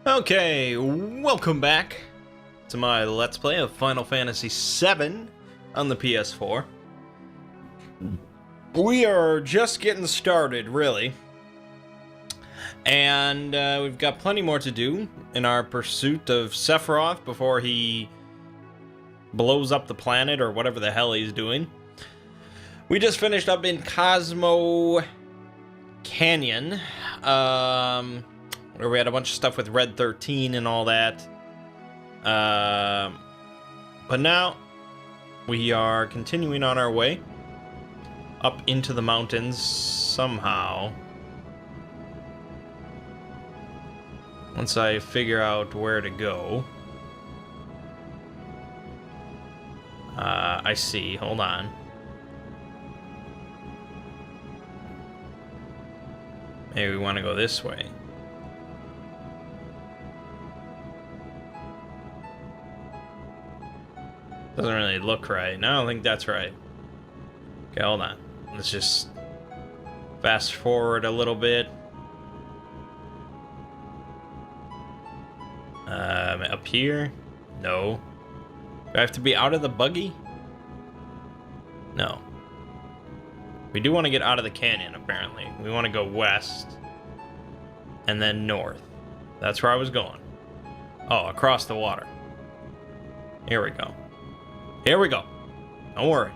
Okay, welcome back to my Let's Play of Final Fantasy VII on the PS4. We are just getting started, really. And we've got plenty more to do in our pursuit of Sephiroth before he blows up the planet or whatever the hell he's doing. We just finished up in Cosmo Canyon, where we had a bunch of stuff with Red 13 and all that. But now we are continuing on our way up into the mountains somehow. Once I figure out where to go. I see. Hold on. Maybe we want to go this way. Doesn't really look right. No, I don't think that's right. Okay, hold on. Let's just fast forward a little bit. Up here? No. Do I have to be out of the buggy? No. We do want to get out of the canyon, apparently. We want to go west. And then north. That's where I was going. Oh, across the water. Here we go. Here we go. Don't worry.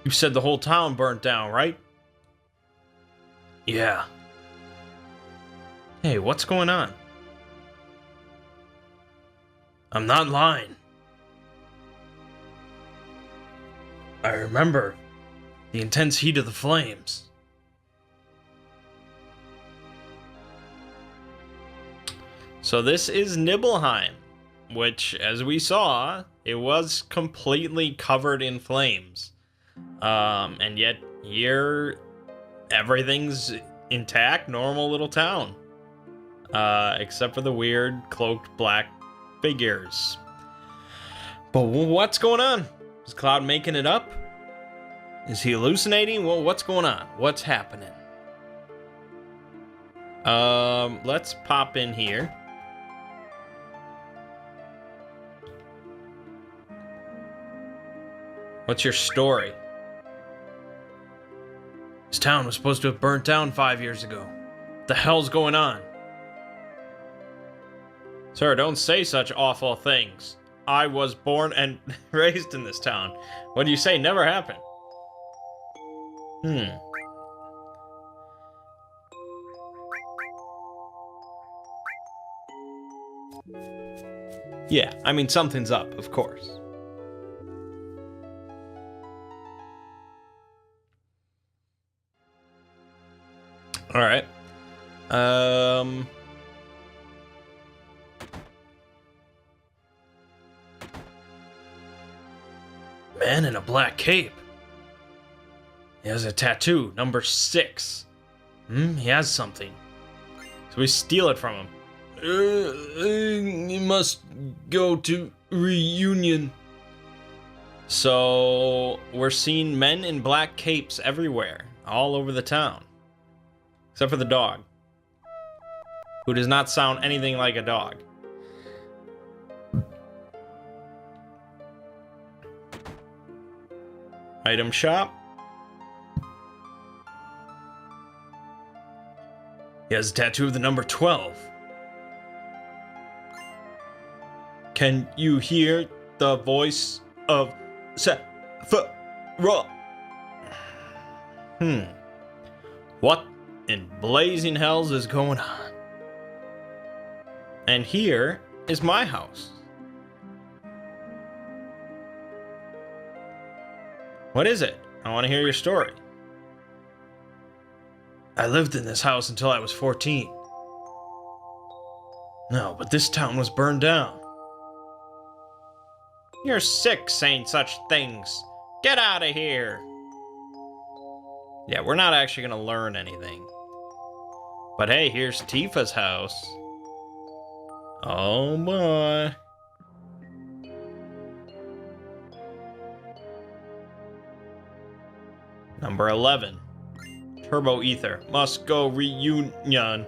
You said the whole town burnt down, right? Yeah. Hey, what's going on? I'm not lying. I remember the intense heat of the flames. So this is Nibelheim, which, as we saw, it was completely covered in flames. And yet here, everything's intact, normal little town. Except for the weird cloaked black figures. But what's going on? Is Cloud making it up? Is he hallucinating? Well, what's going on? What's happening? Let's pop in here. What's your story? This town was supposed to have burnt down 5 years ago. What the hell's going on? Sir, don't say such awful things. I was born and raised in this town. What do you say never happened? Yeah, I mean, something's up, of course. All right. Man in a black cape. He has a tattoo, number 6. He has something. So we steal it from him. He must go to reunion. So we're seeing men in black capes everywhere, all over the town. Except for the dog, who does not sound anything like a dog. Item shop. He has a tattoo of the number 12. Can you hear the voice of Sephiroth? What in blazing hells is going on? And here is my house. What is it? I want to hear your story. I lived in this house until I was 14. No, but this town was burned down. You're sick saying such things. Get out of here. Yeah, we're not actually going to learn anything. But hey, here's Tifa's house. Oh boy. Number 11. Turbo Ether. Must go reunion.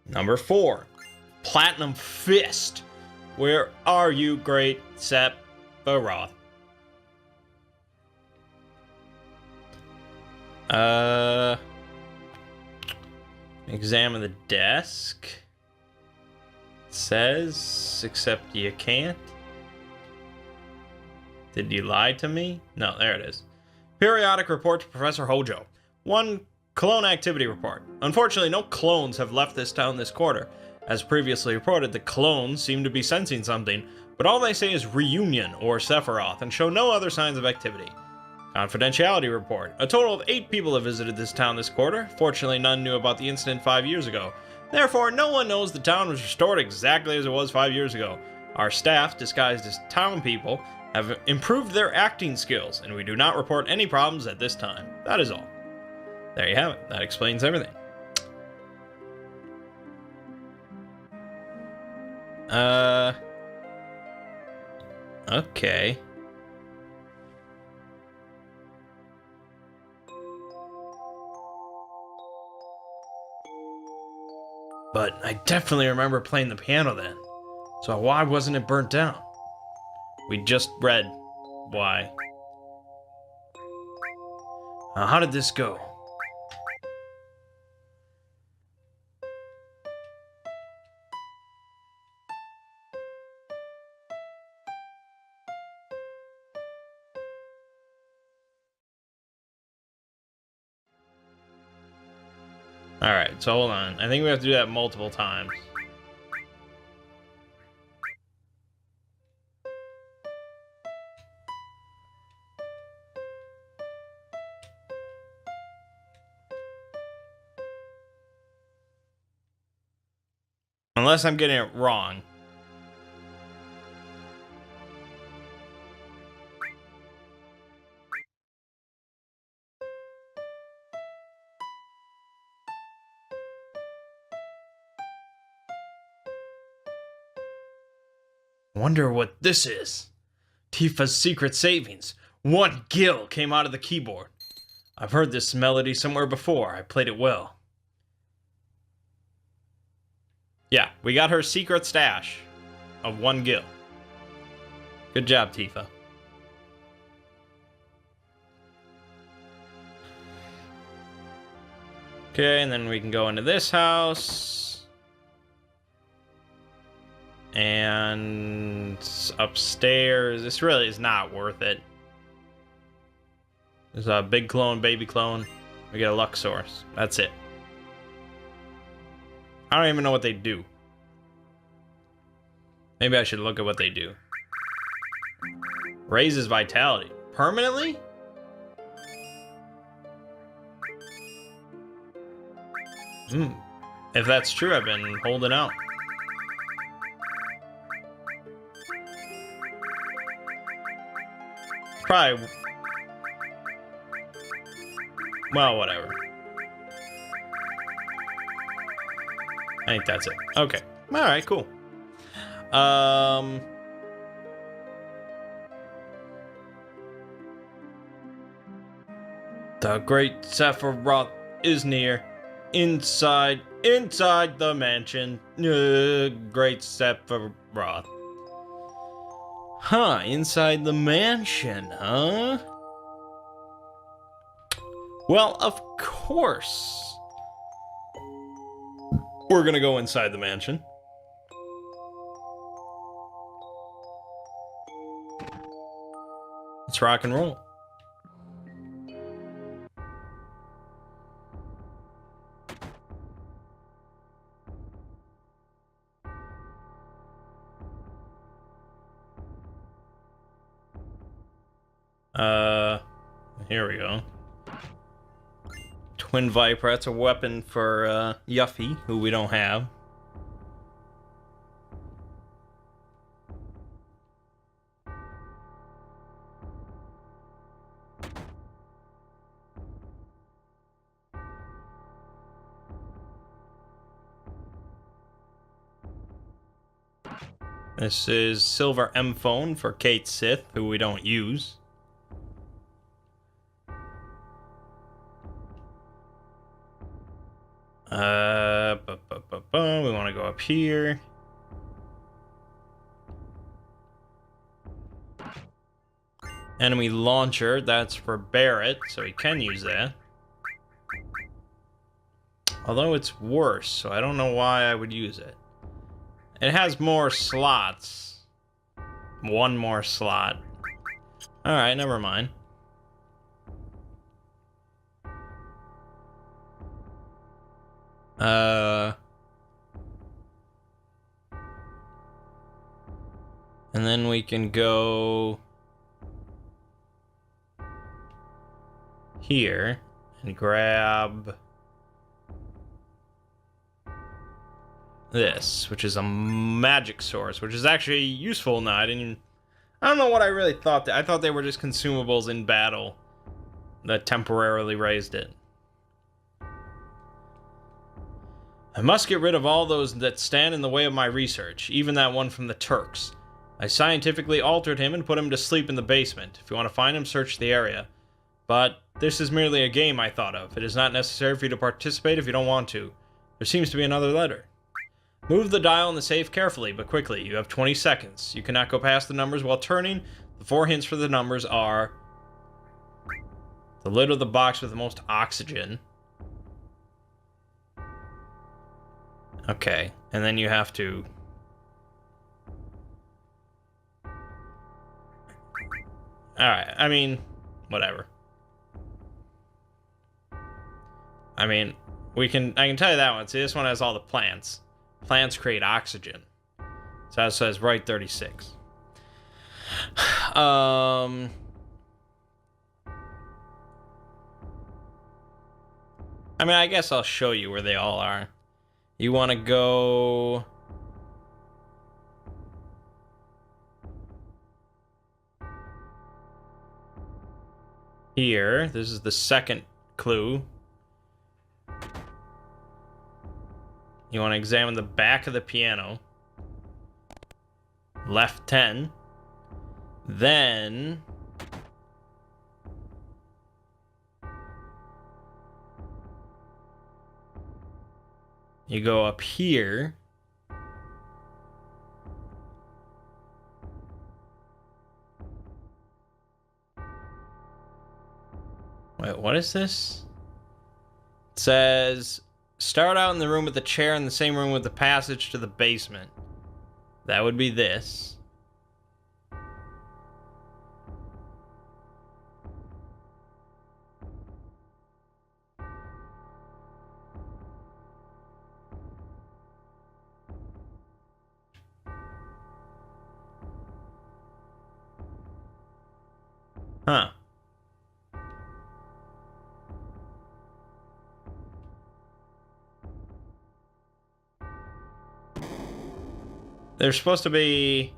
Number 4. Platinum Fist. Where are you, great Sephiroth? Examine the desk. It says, except you can't. Did you lie to me? No, there it is. Periodic report to Professor Hojo. 1 clone activity report. Unfortunately, no clones have left this town this quarter. As previously reported, the clones seem to be sensing something, but all they say is reunion or Sephiroth and show no other signs of activity. Confidentiality report. A total of 8 people have visited this town this quarter. Fortunately, none knew about the incident 5 years ago. Therefore, no one knows the town was restored exactly as it was 5 years ago. Our staff, disguised as town people, have improved their acting skills, and we do not report any problems at this time. That is all. There you have it. That explains everything. Okay. But I definitely remember playing the piano then. So why wasn't it burnt down? We just read why. How did this go? Alright, so hold on. I think we have to do that multiple times. Unless I'm getting it wrong. Wonder what this is. Tifa's secret savings. 1 gil came out of the keyboard. I've heard this melody somewhere before. I played it well. Yeah, we got her secret stash of 1 gil. Good job, Tifa. Okay, and then we can go into this house. And upstairs, this really is not worth it. There's a big clone, baby clone. We get a luck source. That's it. I don't even know what they do. Maybe I should look at what they do. Raises vitality. Permanently? If that's true, I've been holding out. Probably. Well, whatever. I think that's it. Okay. Alright, cool. The great Sephiroth is near. Inside the mansion. Great Sephiroth. Huh, inside the mansion, huh? Well, of course. We're gonna go inside the mansion. Let's rock and roll. Here we go. Twin Viper, that's a weapon for, Yuffie, who we don't have. This is Silver M phone for Kate Sith, who we don't use. We want to go up here. Enemy launcher, that's for Barrett, so he can use that. Although it's worse, so I don't know why I would use it. It has more slots. One more slot. Alright, never mind. And then we can go here and grab this, which is a magic source, which is actually useful now. I don't know what I really thought. I thought they were just consumables in battle that temporarily raised it. I must get rid of all those that stand in the way of my research, even that one from the Turks. I scientifically altered him and put him to sleep in the basement. If you want to find him, search the area. But this is merely a game I thought of. It is not necessary for you to participate if you don't want to. There seems to be another letter. Move the dial in the safe carefully, but quickly. You have 20 seconds. You cannot go past the numbers while turning. The 4 hints for the numbers are the lid of the box with the most oxygen. Okay, and then you have to... Alright, I mean, whatever. I mean, I can tell you that one. See, this one has all the plants. Plants create oxygen. So that says right 36. I mean, I guess I'll show you where they all are. You want to go... here. This is the second clue. You want to examine the back of the piano. Left 10. Then... you go up here. Wait, what is this? It says, start out in the room with the chair in the same room with the passage to the basement. That would be this. Huh. There's supposed to be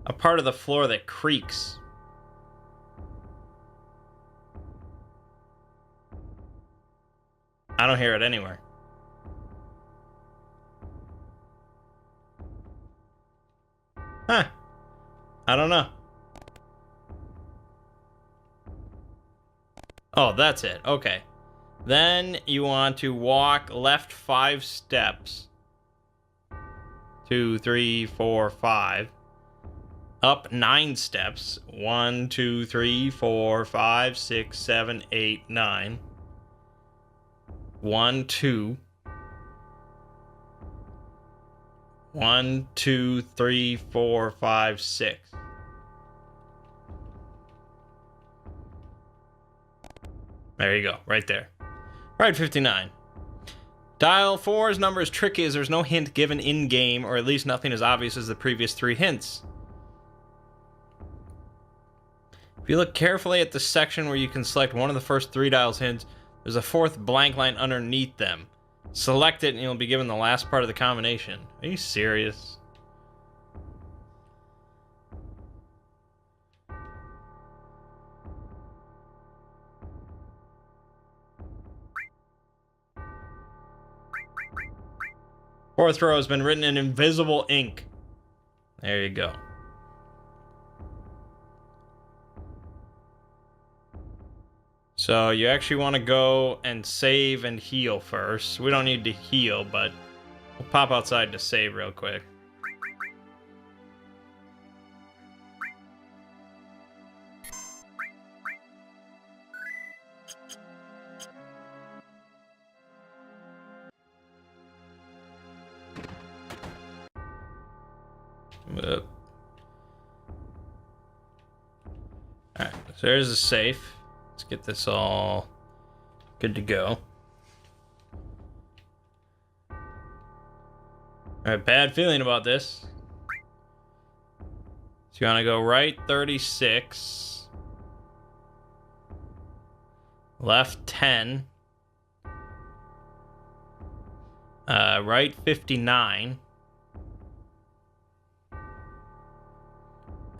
a part of the floor that creaks. I don't hear it anywhere. Huh. I don't know. Oh, that's it. Okay. Then you want to walk left 5 steps. 2, 3, 4, 5. Up 9 steps. 1, 2, 3, 4, 5, 6, 7, 8, 9. 1, 2. 1, 2, 3, 4, 5, 6. There you go, right there. Right, 59. Dial 4's number is tricky as there's no hint given in-game, or at least nothing as obvious as the previous 3 hints. If you look carefully at the section where you can select one of the first 3 dials hints, there's a 4th blank line underneath them. Select it and you'll be given the last part of the combination. Are you serious? Fourth row has been written in invisible ink. There you go. So you actually want to go and save and heal first. We don't need to heal, but we'll pop outside to save real quick. Alright, so there's a safe. Let's get this all good to go. Alright, bad feeling about this. So you want to go right 36. Left 10. Right 59.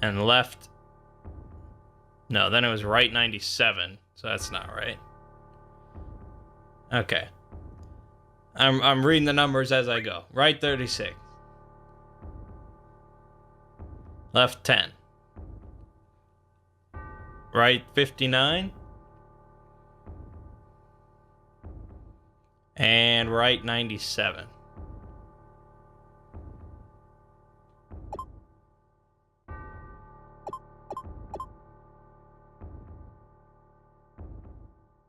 And left... No, then it was right 97, so that's not right. Okay. I'm reading the numbers as I go. Right 36. Left 10. Right 59. And right 97.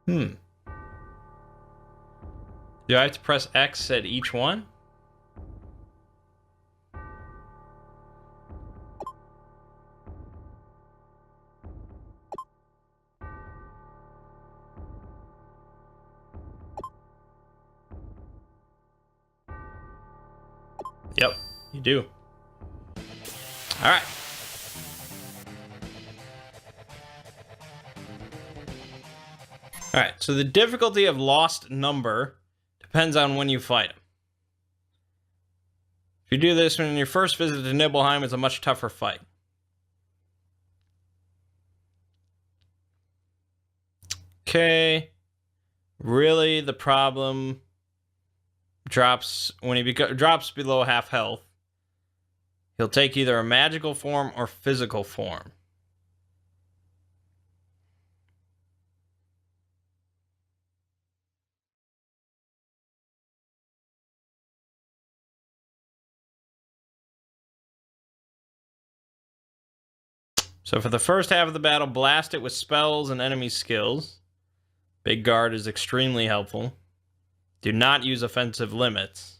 Do I have to press X at each one? Yep, you do. All right. All right, so the difficulty of Lost Number depends on when you fight him. If you do this when your first visit to Nibelheim, it's a much tougher fight. Okay. Really, the problem drops when he drops below half health. He'll take either a magical form or physical form. So for the first half of the battle, blast it with spells and enemy skills. Big Guard is extremely helpful. Do not use offensive limits.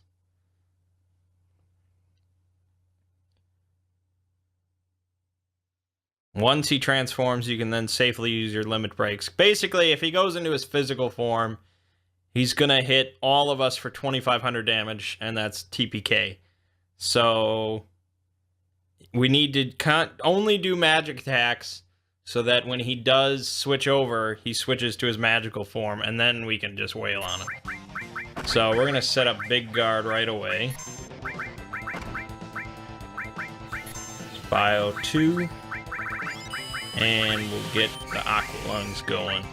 Once he transforms, you can then safely use your limit breaks. Basically, if he goes into his physical form, he's going to hit all of us for 2,500 damage, and that's TPK. So we need to only do magic attacks so that when he does switch over, he switches to his magical form, and then we can just wail on him. So we're going to set up Big Guard right away. Bio 2. And we'll get the Aqua Lungs going.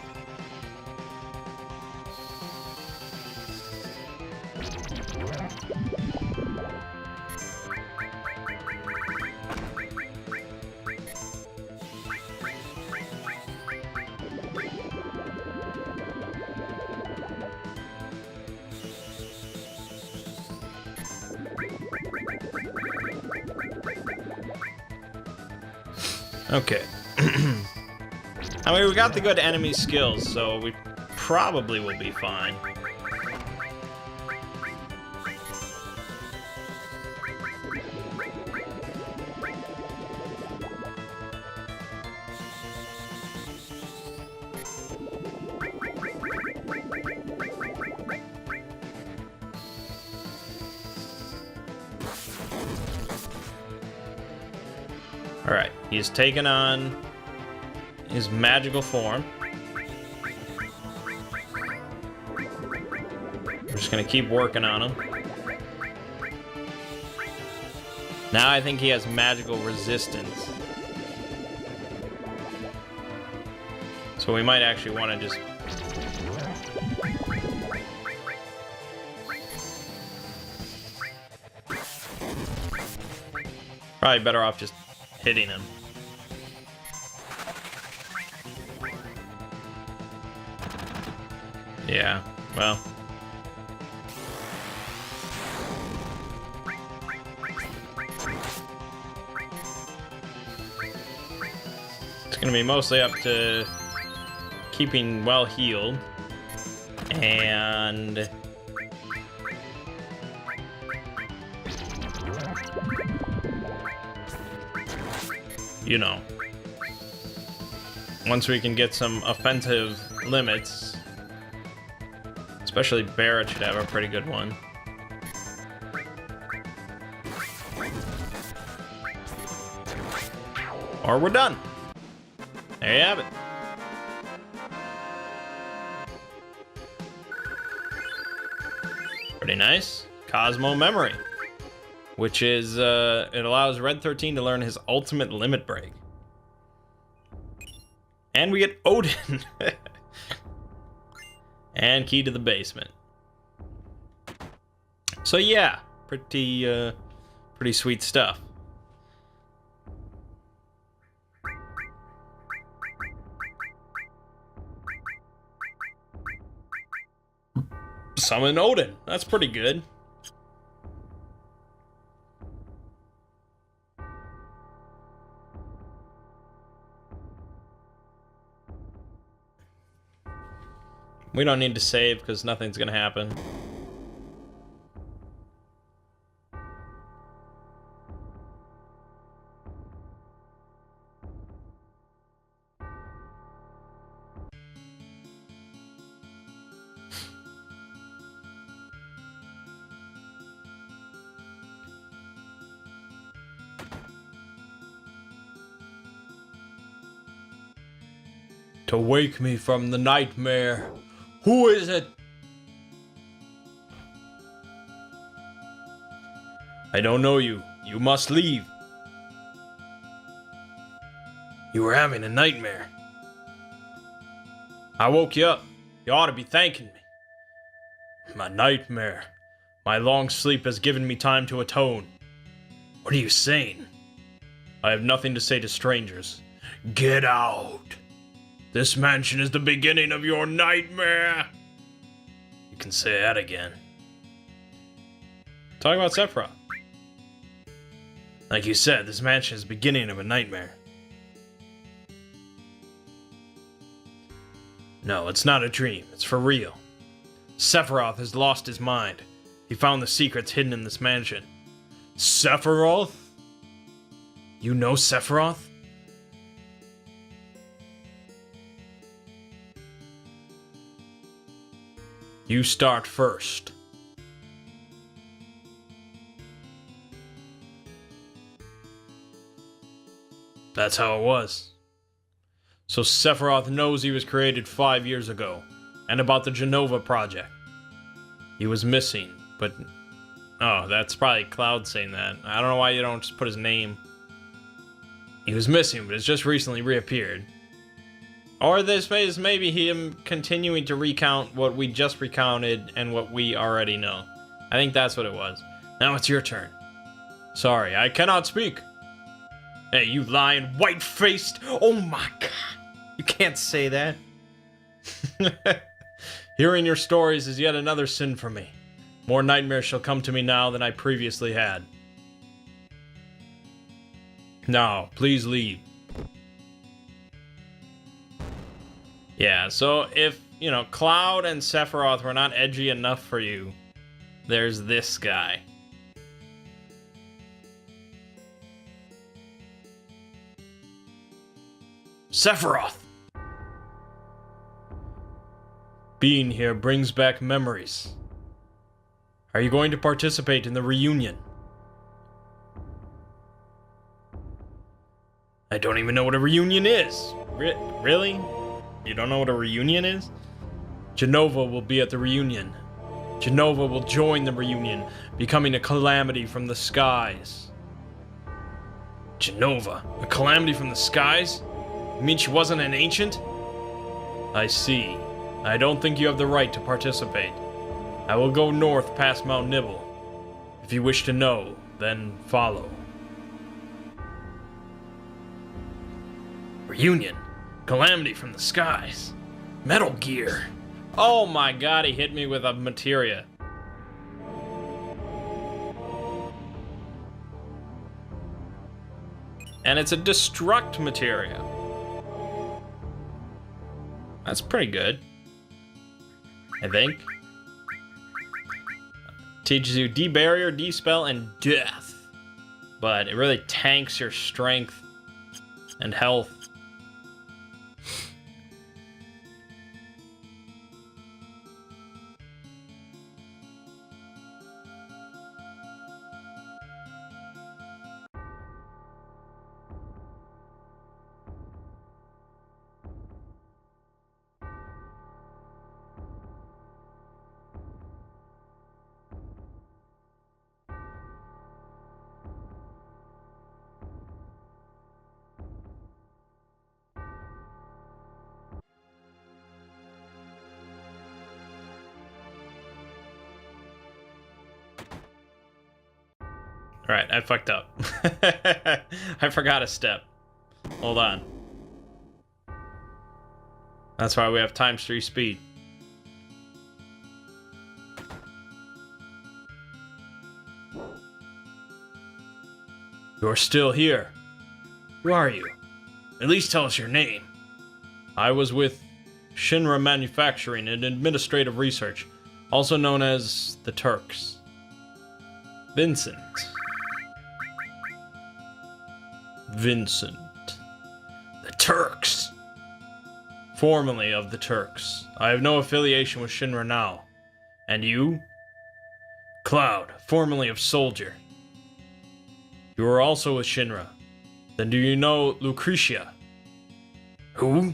Okay. I mean, we got the good enemy skills, so we probably will be fine. Alright, he's taken on his magical form. We're just gonna keep working on him. Now I think he has magical resistance. So we might actually want to just... Probably better off just hitting him. Yeah, well. It's gonna be mostly up to keeping well healed and you know, once we can get some offensive limits, especially Barrett should have a pretty good one. Or we're done. There you have it. Pretty nice. Cosmo Memory, which is, it allows Red 13 to learn his ultimate limit break. And we get Odin. And key to the basement. So yeah, pretty sweet stuff. Summon Odin. That's pretty good. We don't need to save because nothing's gonna happen. To wake me from the nightmare. Who is it? I don't know you. You must leave. You were having a nightmare. I woke you up. You ought to be thanking me. My nightmare. My long sleep has given me time to atone. What are you saying? I have nothing to say to strangers. Get out. This mansion is the beginning of your nightmare. You can say that again. Talk about Sephiroth. Like you said, this mansion is the beginning of a nightmare. No, it's not a dream. It's for real. Sephiroth has lost his mind. He found the secrets hidden in this mansion. Sephiroth? You know Sephiroth? You start first. That's how it was. So Sephiroth knows he was created 5 years ago, and about the Genova project. He was missing, but... Oh, that's probably Cloud saying that. I don't know why you don't just put his name. He was missing, but it's just recently reappeared. Or this is maybe him continuing to recount what we just recounted and what we already know. I think that's what it was. Now it's your turn. Sorry, I cannot speak. Hey, you lying white-faced... Oh my god. You can't say that. Hearing your stories is yet another sin for me. More nightmares shall come to me now than I previously had. Now, please leave. Yeah, so if, you know, Cloud and Sephiroth were not edgy enough for you, there's this guy. Sephiroth! Being here brings back memories. Are you going to participate in the reunion? I don't even know what a reunion is. Really? You don't know what a reunion is? Genova will be at the reunion. Genova will join the reunion, becoming a calamity from the skies. Genova? A calamity from the skies? You mean she wasn't an ancient? I see. I don't think you have the right to participate. I will go north past Mount Nibble. If you wish to know, then follow. Union. Calamity from the skies. Metal Gear. Oh my god, he hit me with a materia. And it's a destruct materia. That's pretty good, I think. Teaches you de-barrier, de-spell, and death. But it really tanks your strength and health. Alright, I fucked up. I forgot a step. Hold on. That's why we have ×3 speed. You're still here. Who are you? At least tell us your name. I was with Shinra Manufacturing and Administrative Research, also known as the Turks. Vincent. Vincent. The Turks. Formerly of the Turks. I have no affiliation with Shinra now. And you? Cloud, formerly of Soldier. You were also with Shinra. Then do you know Lucretia? Who?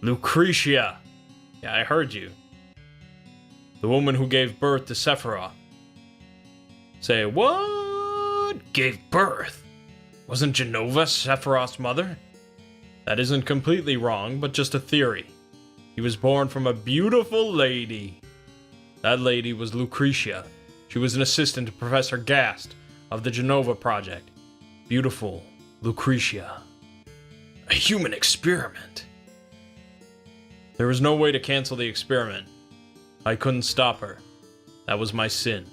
Lucretia. Yeah, I heard you. The woman who gave birth to Sephiroth. Say, what? Gave birth? Wasn't Genova Sephiroth's mother? That isn't completely wrong, but just a theory. He was born from a beautiful lady. That lady was Lucretia. She was an assistant to Professor Gast of the Genova Project. Beautiful Lucretia. A human experiment. There was no way to cancel the experiment. I couldn't stop her. That was my sin.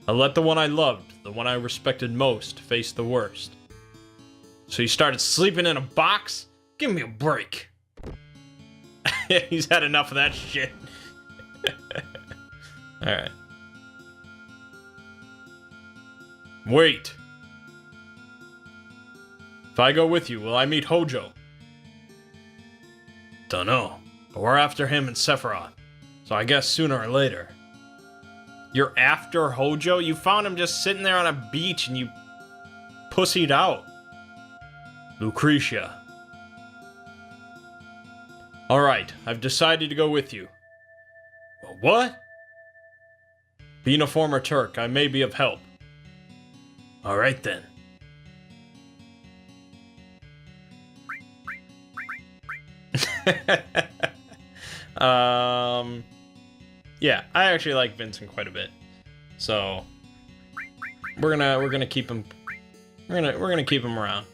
I let the one I loved, the one I respected most, face the worst. So you started sleeping in a box? Give me a break. He's had enough of that shit. Alright. Wait. If I go with you, will I meet Hojo? Dunno. But we're after him and Sephiroth. So I guess sooner or later. You're after Hojo? You found him just sitting there on a beach and you pussied out. Lucretia. Alright, I've decided to go with you. Well, what? Being a former Turk, I may be of help. Alright then. Yeah, I actually like Vincent quite a bit. So we're gonna keep him we're gonna keep him around.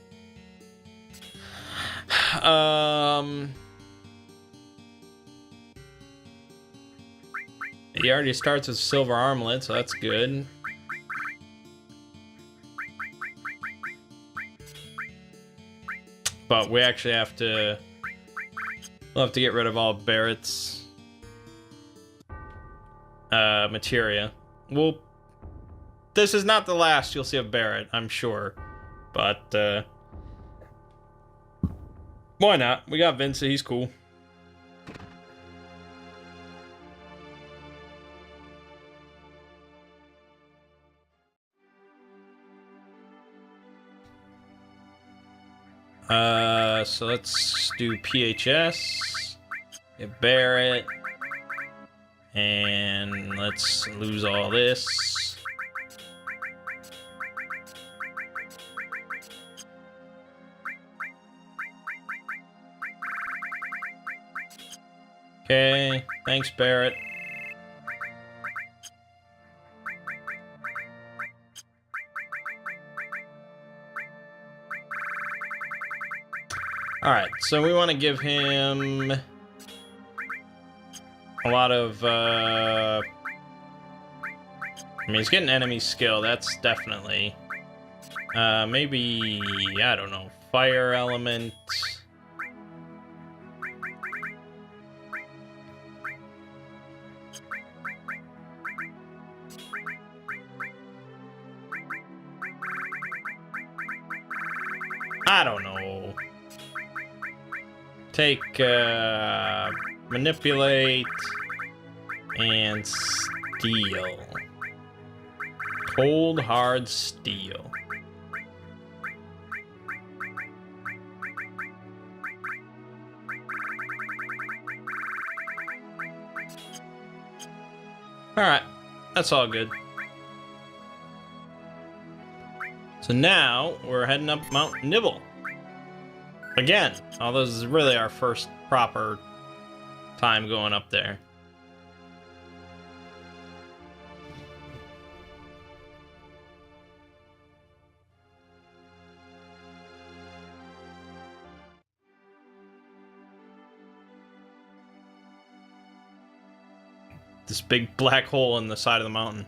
He already starts with silver armlet, so that's good. But we actually have to... We'll have to get rid of all Barrett's... materia. Well... This is not the last you'll see of Barrett, I'm sure. But, why not? We got Vincent, he's cool. So let's do PHS, get Barrett, and let's lose all this. Okay, thanks Barrett. Alright, so we want to give him a lot of, I mean, he's getting enemy skill, that's definitely. Maybe, I don't know, fire element. I don't know. Take, manipulate and steel. Cold, hard steel. Alright, that's all good. So now, we're heading up Mount Nibble. Again, although this is really our first proper time going up there. This big black hole in the side of the mountain.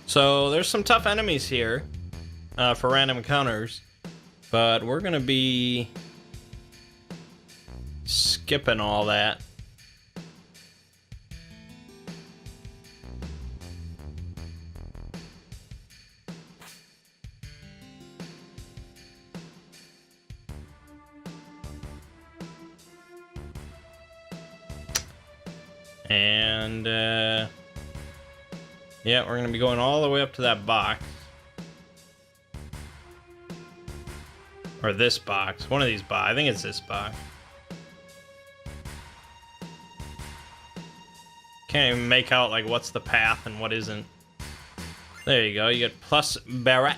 So there's some tough enemies here for random encounters, but we're gonna be skipping all that. And, yeah, we're going to be going all the way up to that box. Or this box. One of these boxes. I think it's this box. Can't even make out, like, what's the path and what isn't. There you go. You get plus Barrett.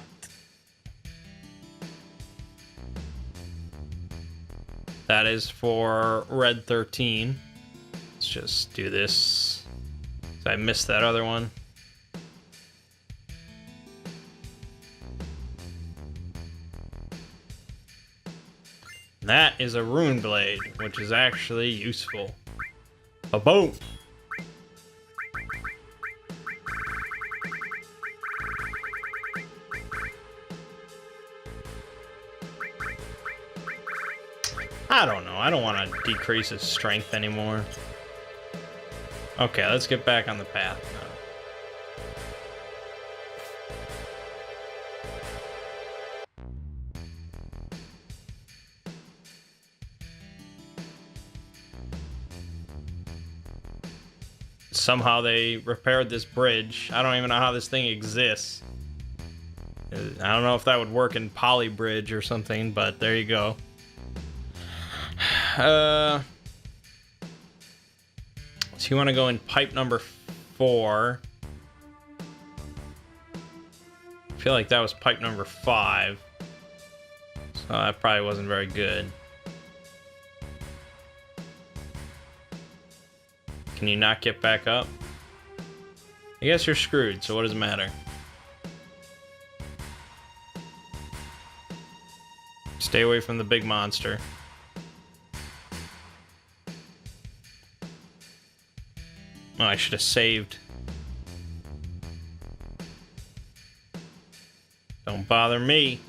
That is for Red 13. Let's just do this. I missed that other one. That is a rune blade, which is actually useful. Ba-boom! I don't know. I don't want to decrease his strength anymore. Okay, let's get back on the path now. Somehow they repaired this bridge. I don't even know how this thing exists. I don't know if that would work in Poly Bridge or something, but there you go. So you want to go in pipe number 4. I feel like that was pipe number 5. So that probably wasn't very good. Can you not get back up? I guess you're screwed, so what does it matter? Stay away from the big monster. Oh, I should have saved. Don't bother me.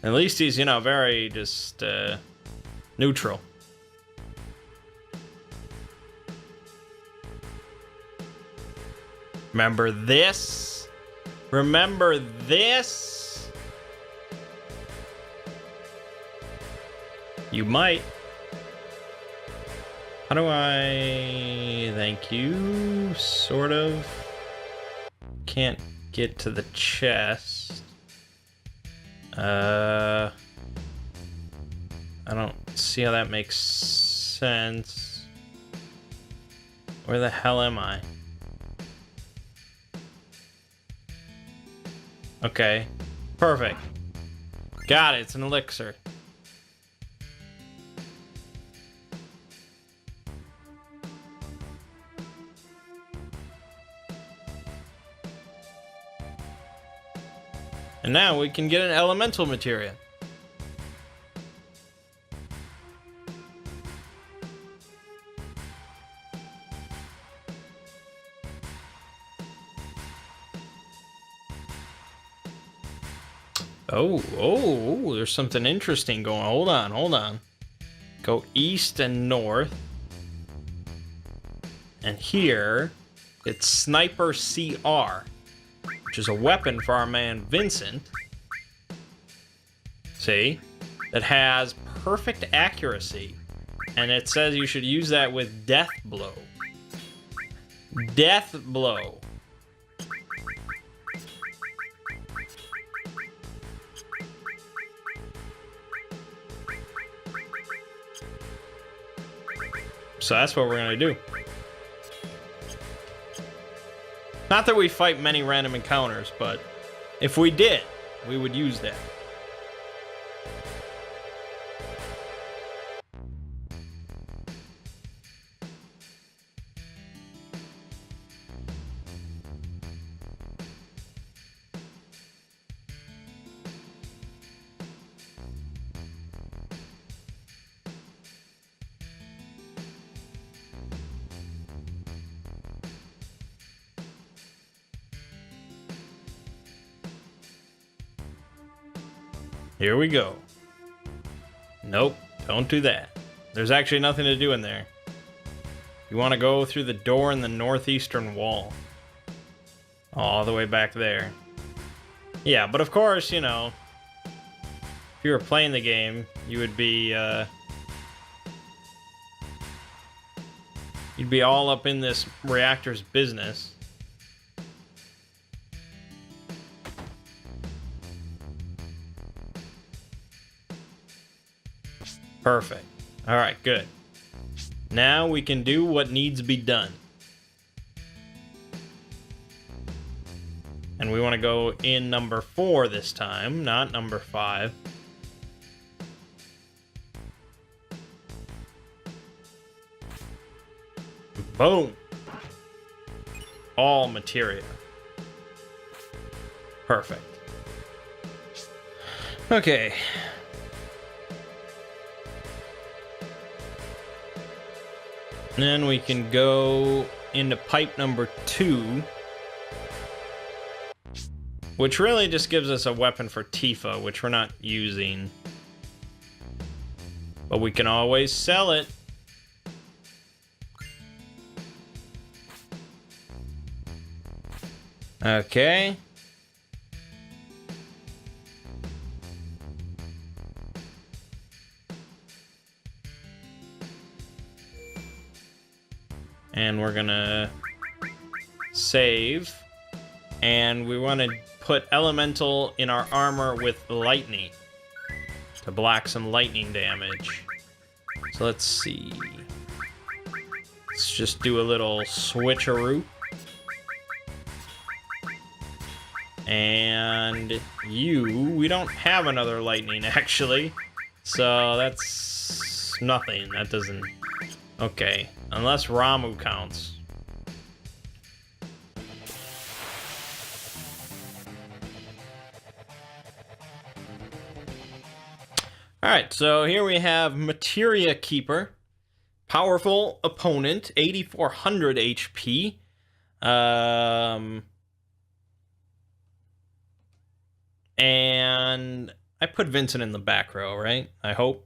At least he's, you know, very just neutral. Remember this? Remember this? You might. How do I... Thank you. Sort of. Can't get to the chest. I don't see how that makes sense. Where the hell am I? Okay. Perfect. Got it. It's an elixir. And now we can get an elemental materia. Oh, there's something interesting going on. Hold on. Go east and north. And here, it's Sniper CR, which is a weapon for our man Vincent. See? That has perfect accuracy. And it says you should use that with Death Blow. Death Blow. So that's what we're gonna do. Not that we fight many random encounters, but if we did, we would use that. Here we go. Nope, don't do that. There's actually nothing to do in there. You want to go through the door in the northeastern wall. All the way back there. Yeah, but of course, you know, if you were playing the game, you would be, you'd be all up in this reactor's business. Perfect. All right, good. Now we can do what needs to be done. And we want to go in number 4 this time, not number 5. Boom. All materia. Perfect. Okay. Then we can go into pipe number 2, which really just gives us a weapon for Tifa, which we're not using. But we can always sell it. Okay. And we're gonna save. And we want to put elemental in our armor with lightning to block some lightning damage. So let's see. Let's just do a little switcheroo. And we don't have another lightning actually. So that's nothing. That doesn't... Okay, unless Ramu counts. Alright, so here we have Materia Keeper. Powerful opponent, 8400 HP. And I put Vincent in the back row, right? I hope.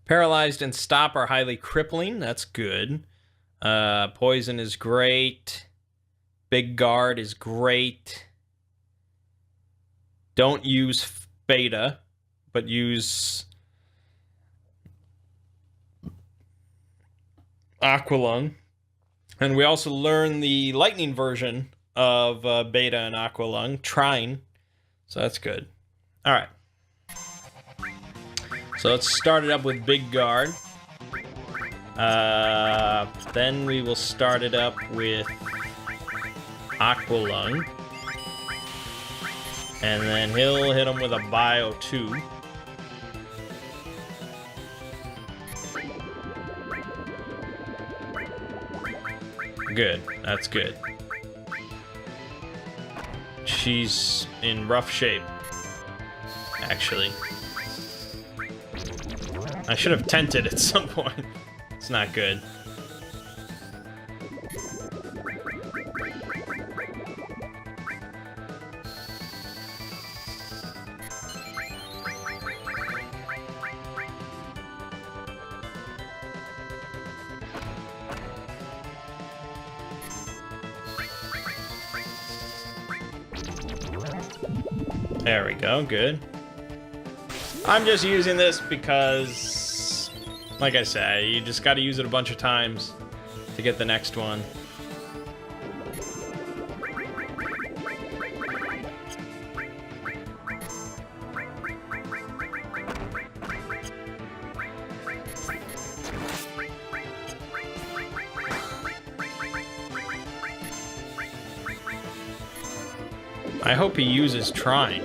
Paralyzed and stop are highly crippling. That's good. Poison is great. Big guard is great. Don't use beta, but use Aqualung. And we also learn the lightning version of beta and Aqualung, Trine. So that's good. All right. So let's start it up with Big Guard. Then we will start it up with Aqua Lung. And then he'll hit him with a Bio 2. Good. That's good. She's in rough shape, actually. I should have tented at some point. It's not good. There we go, good. I'm just using this because, like I said, you just got to use it a bunch of times to get the next one. I hope he uses Trine.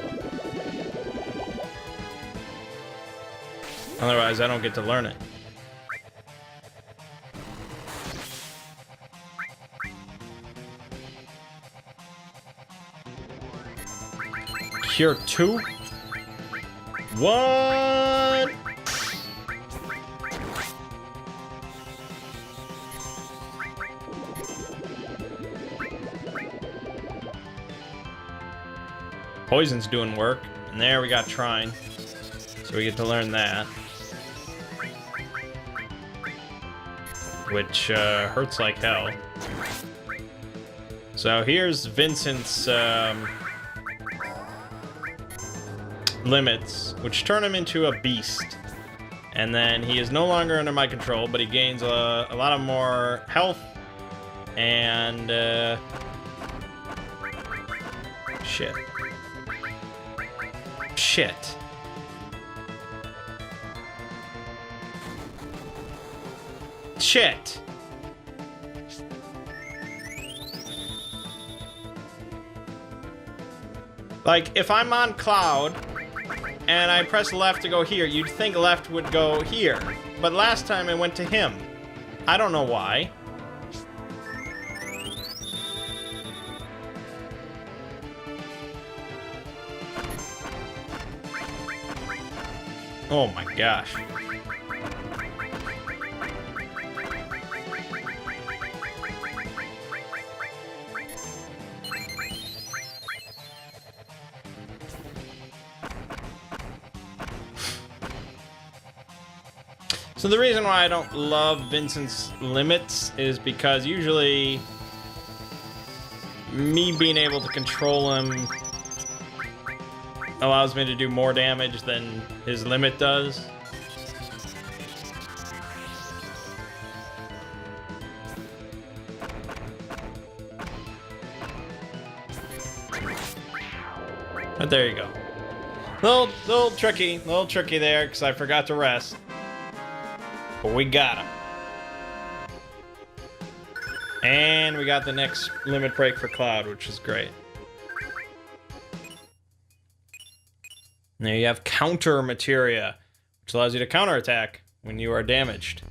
Otherwise, I don't get to learn it. Cure 2? What? Poison's doing work. And there we got Trine. So we get to learn that. Which hurts like hell. So here's Vincent's limits, which turn him into a beast. And then he is no longer under my control, but he gains a lot of more health and shit. Shit. Like, if I'm on Cloud and I press left to go here, you'd think left would go here. But last time I went to him. I don't know why. Oh my gosh. So the reason why I don't love Vincent's limits is because usually me being able to control him allows me to do more damage than his limit does. But there you go. Little tricky there because I forgot to rest. But we got him. And we got the next limit break for Cloud, which is great. Now you have counter materia, which allows you to counterattack when you are damaged,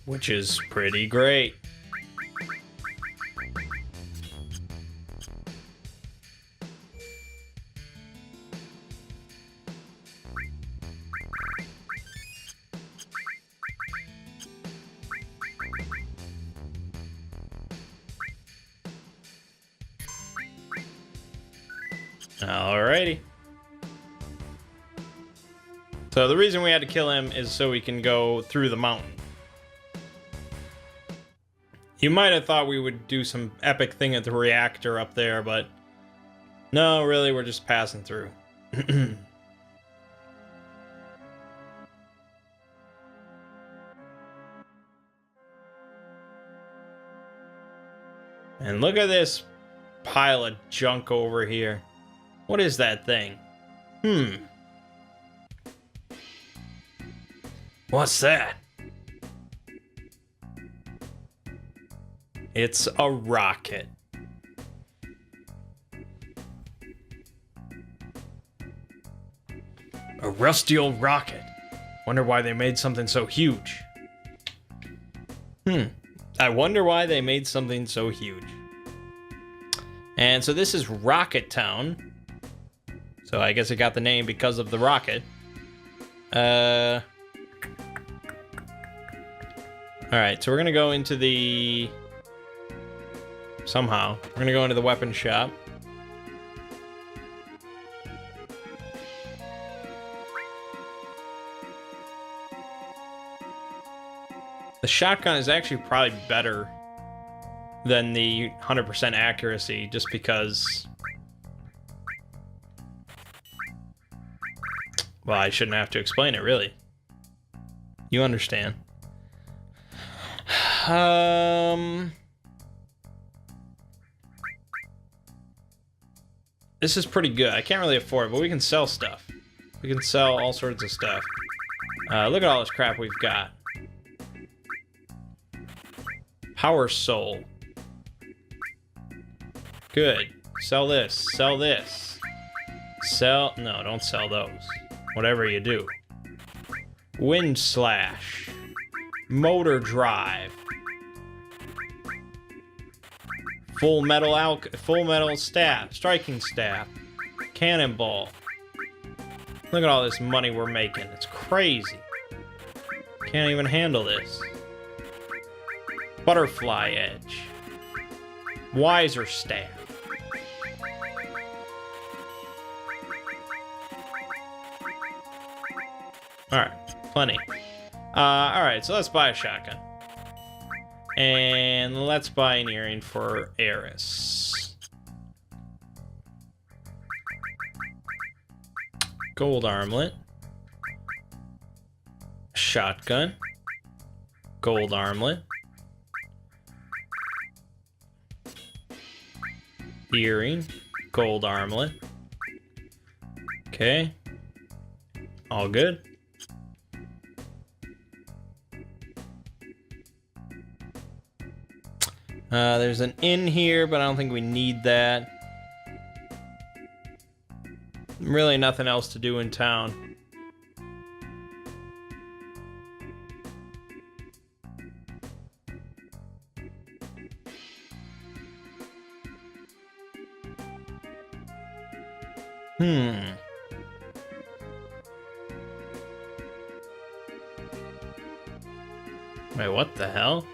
which is pretty great. Alrighty. So the reason we had to kill him is so we can go through the mountain. You might have thought we would do some epic thing at the reactor up there, but no, really, we're just passing through. And look at this pile of junk over here. What is that thing? What's that? It's a rocket. A rusty old rocket. Wonder why they made something so huge. I wonder why they made something so huge. And so this is Rocket Town. So I guess it got the name because of the rocket. Alright, so we're gonna go into the... Somehow. We're gonna go into the weapon shop. The shotgun is actually probably better than the 100% accuracy, just because... Well, I shouldn't have to explain it, really. You understand. This is pretty good. I can't really afford it, but we can sell stuff. We can sell all sorts of stuff. Look at all this crap we've got. Power Soul. Good. Sell this. Sell this. Sell... No, don't sell those. Whatever you do. Wind Slash. Motor Drive. Full metal staff. Striking staff. Cannonball. Look at all this money we're making. It's crazy. Can't even handle this. Butterfly Edge. Wiser Staff. Alright, plenty. Alright, so let's buy a shotgun. And let's buy an earring for Eris. Gold armlet. Shotgun. Gold armlet. Earring. Gold armlet. Okay. All good. There's an inn here, but I don't think we need that. Really nothing else to do in town. Wait, what the hell?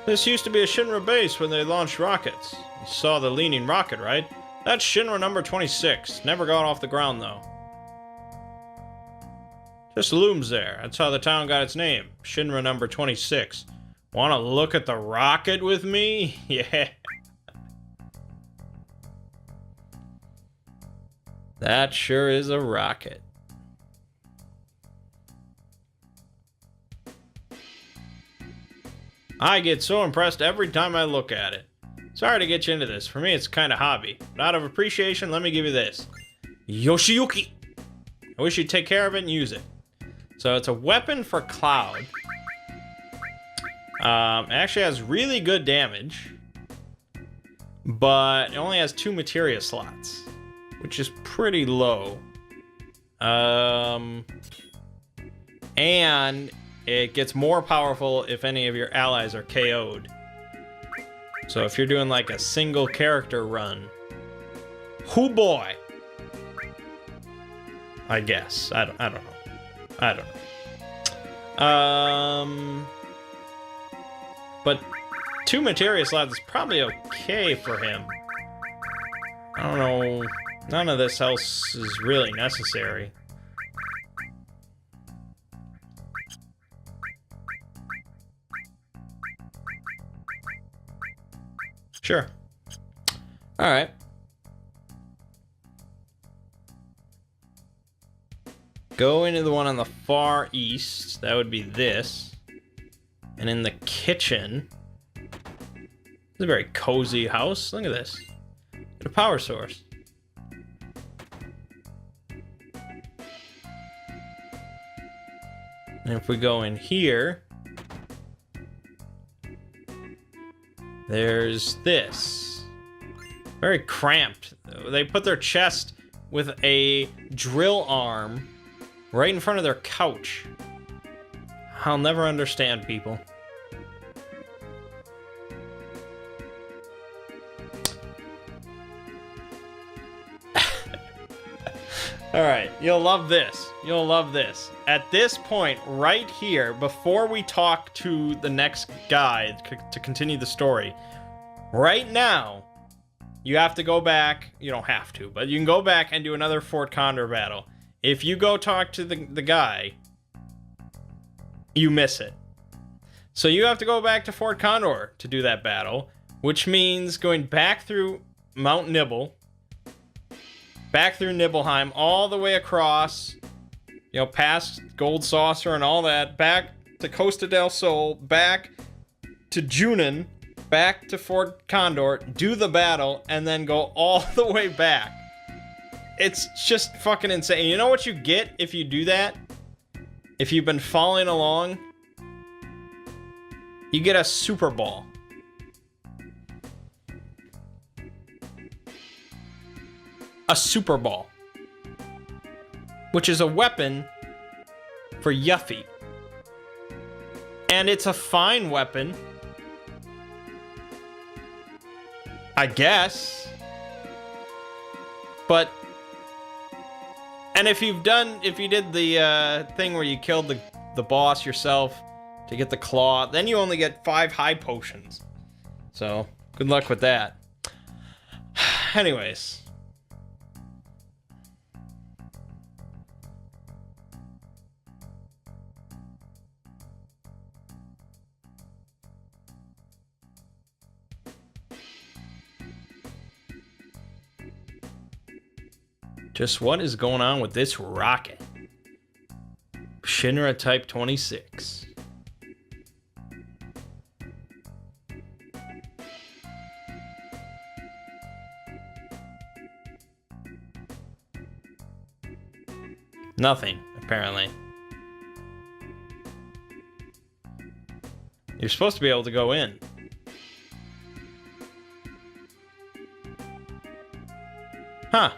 This used to be a Shinra base when they launched rockets. You saw the leaning rocket, right? That's Shinra number 26. Never got off the ground, though. Just looms there. That's how the town got its name. Shinra number 26. Wanna look at the rocket with me? Yeah. That sure is a rocket. I get so impressed every time I look at it. Sorry to get you into this. For me, it's kind of hobby. But out of appreciation, let me give you this. Yoshiyuki! I wish you'd take care of it and use it. So it's a weapon for Cloud. It actually has really good damage. But it only has 2 materia slots. Which is pretty low. And it gets more powerful if any of your allies are KO'd. So if you're doing like a single character run, hoo boy! I guess. I don't know. I don't know. But 2 materia slots is probably okay for him. I don't know. None of this else is really necessary. Sure. Alright. Go into the one on the far east. That would be this. And in the kitchen... It's a very cozy house. Look at this. Got a power source. And if we go in here... There's this. Very cramped. They put their chest with a drill arm right in front of their couch. I'll never understand people. Alright, you'll love this. You'll love this. At this point, right here, before we talk to the next guy to continue the story, right now, you have to go back. You don't have to, but you can go back and do another Fort Condor battle. If you go talk to the guy, you miss it. So you have to go back to Fort Condor to do that battle, which means going back through Mount Nibble, back through Nibelheim, all the way across, you know, past Gold Saucer and all that, back to Costa del Sol, back to Junin, back to Fort Condor, do the battle, and then go all the way back. It's just fucking insane. You know what you get if you do that? If you've been following along, you get a Super Ball. A Super Ball, which is a weapon for Yuffie. And it's a fine weapon, I guess. But, and if you did the thing where you killed the boss yourself to get the claw, then you only get 5 high potions. So, good luck with that. Anyways. Just what is going on with this rocket? Shinra Type 26. Nothing, apparently. You're supposed to be able to go in. Huh.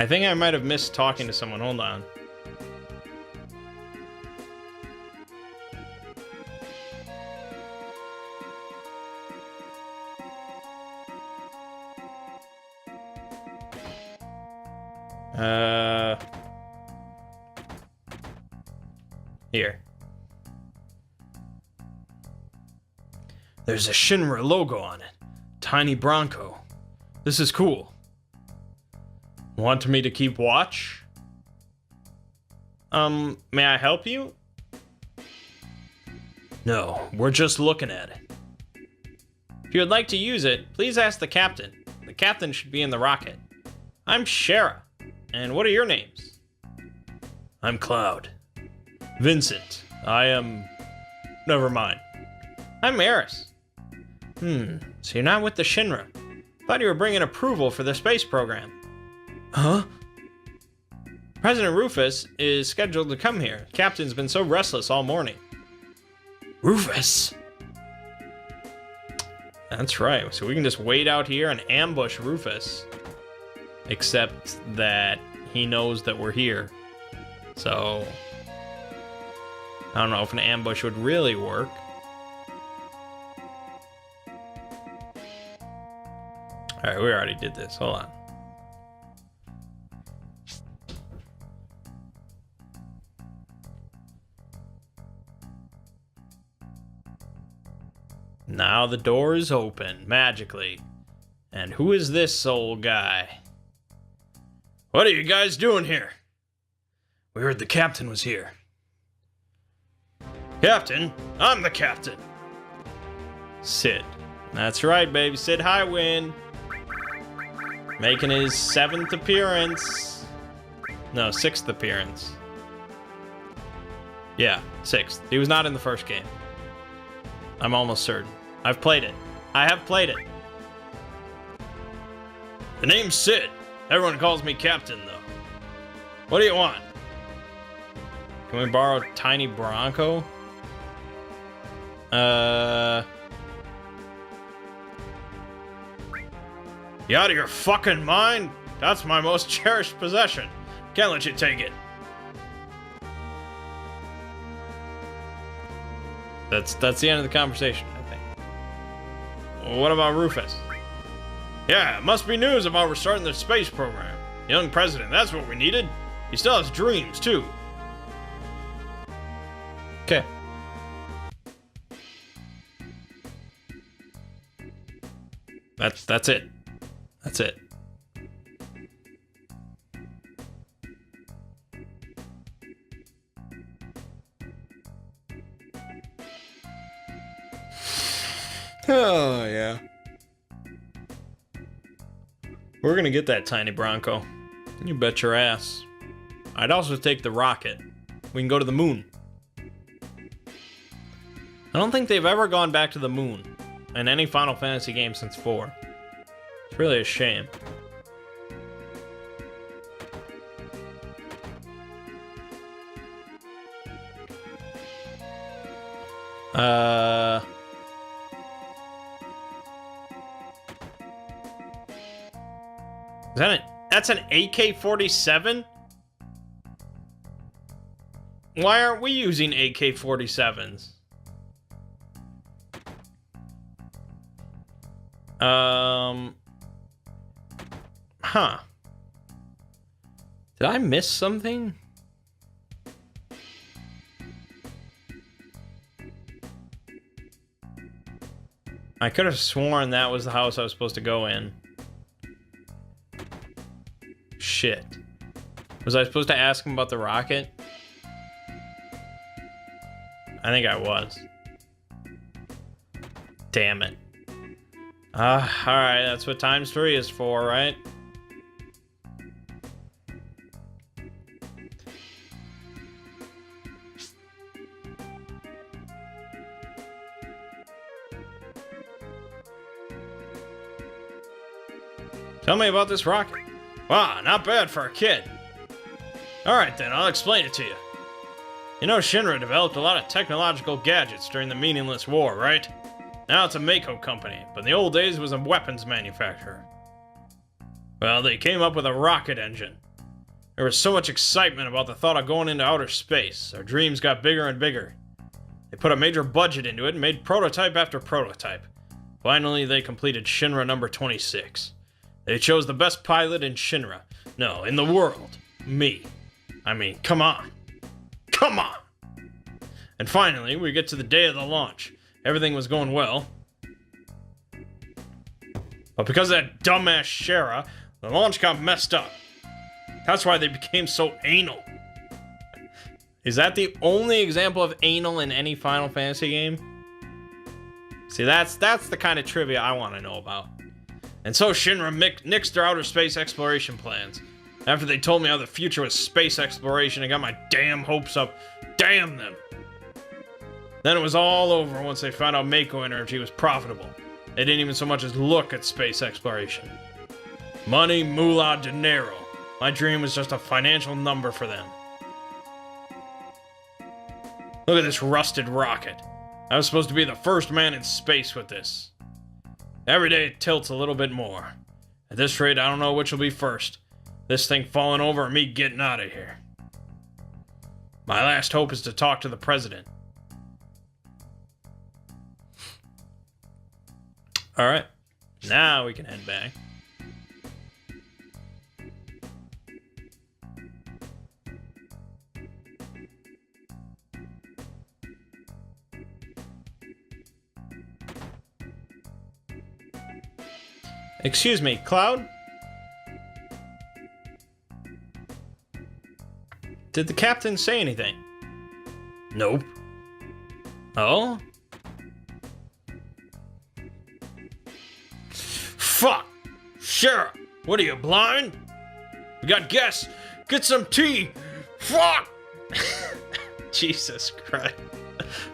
I think I might have missed talking to someone. Hold on. Here. There's a Shinra logo on it. Tiny Bronco. This is cool. Want me to keep watch? May I help you? No, we're just looking at it. If you would like to use it, please ask the captain. The captain should be in the rocket. I'm Shara. And what are your names? I'm Cloud. Vincent. I am... Never mind. I'm Eris. So you're not with the Shinra. Thought you were bringing approval for the space program. Huh? President Rufus is scheduled to come here. Captain's been so restless all morning. Rufus? That's right. So we can just wait out here and ambush Rufus. Except that he knows that we're here. So... I don't know if an ambush would really work. Alright, we already did this. Hold on. Now the door is open, magically. And who is this old guy? What are you guys doing here? We heard the captain was here. Captain? I'm the captain. Sid. That's right, baby. Sid Highwind. Making his 7th appearance. No, 6th appearance. Yeah, 6th. He was not in the first game. I'm almost certain. I've played it. I have played it. The name's Sid. Everyone calls me Captain, though. What do you want? Can we borrow Tiny Bronco? You out of your fucking mind? That's my most cherished possession. Can't let you take it. That's the end of the conversation, I think. What about Rufus? Yeah, it must be news about restarting the space program. Young president, that's what we needed. He still has dreams, too. Okay. That's it. That's it. Oh, yeah. We're gonna get that tiny Bronco. You bet your ass. I'd also take the rocket. We can go to the moon. I don't think they've ever gone back to the moon in any Final Fantasy game since 4. It's really a shame. Is that that's an AK-47? Why aren't we using AK-47s? Huh. Did I miss something? I could have sworn that was the house I was supposed to go in. Shit. Was I supposed to ask him about the rocket? I think I was. Damn it. Alright, that's what times 3 is for, right? Tell me about this rocket. Wow, not bad for a kid. Alright then, I'll explain it to you. You know Shinra developed a lot of technological gadgets during the meaningless war, right? Now it's a Mako company, but in the old days it was a weapons manufacturer. Well, they came up with a rocket engine. There was so much excitement about the thought of going into outer space, our dreams got bigger and bigger. They put a major budget into it and made prototype after prototype. Finally, they completed Shinra number 26. They chose the best pilot in Shinra. No, in the world. Me. I mean, come on. Come on! And finally, we get to the day of the launch. Everything was going well. But because of that dumbass Shara, the launch got messed up. That's why they became so anal. Is that the only example of anal in any Final Fantasy game? See, that's the kind of trivia I want to know about. And so Shinra nixed their outer space exploration plans. After they told me how the future was space exploration, I got my damn hopes up. Damn them! Then it was all over once they found out Mako energy was profitable. They didn't even so much as look at space exploration. Money, moolah, dinero. My dream was just a financial number for them. Look at this rusted rocket. I was supposed to be the first man in space with this. Every day it tilts a little bit more. At this rate, I don't know which will be first. This thing falling over or me getting out of here. My last hope is to talk to the president. Alright, now we can head back. Excuse me, Cloud? Did the captain say anything? Nope. Oh? Fuck! Sheriff! What are you, blind? We got guests! Get some tea! Fuck! Jesus Christ.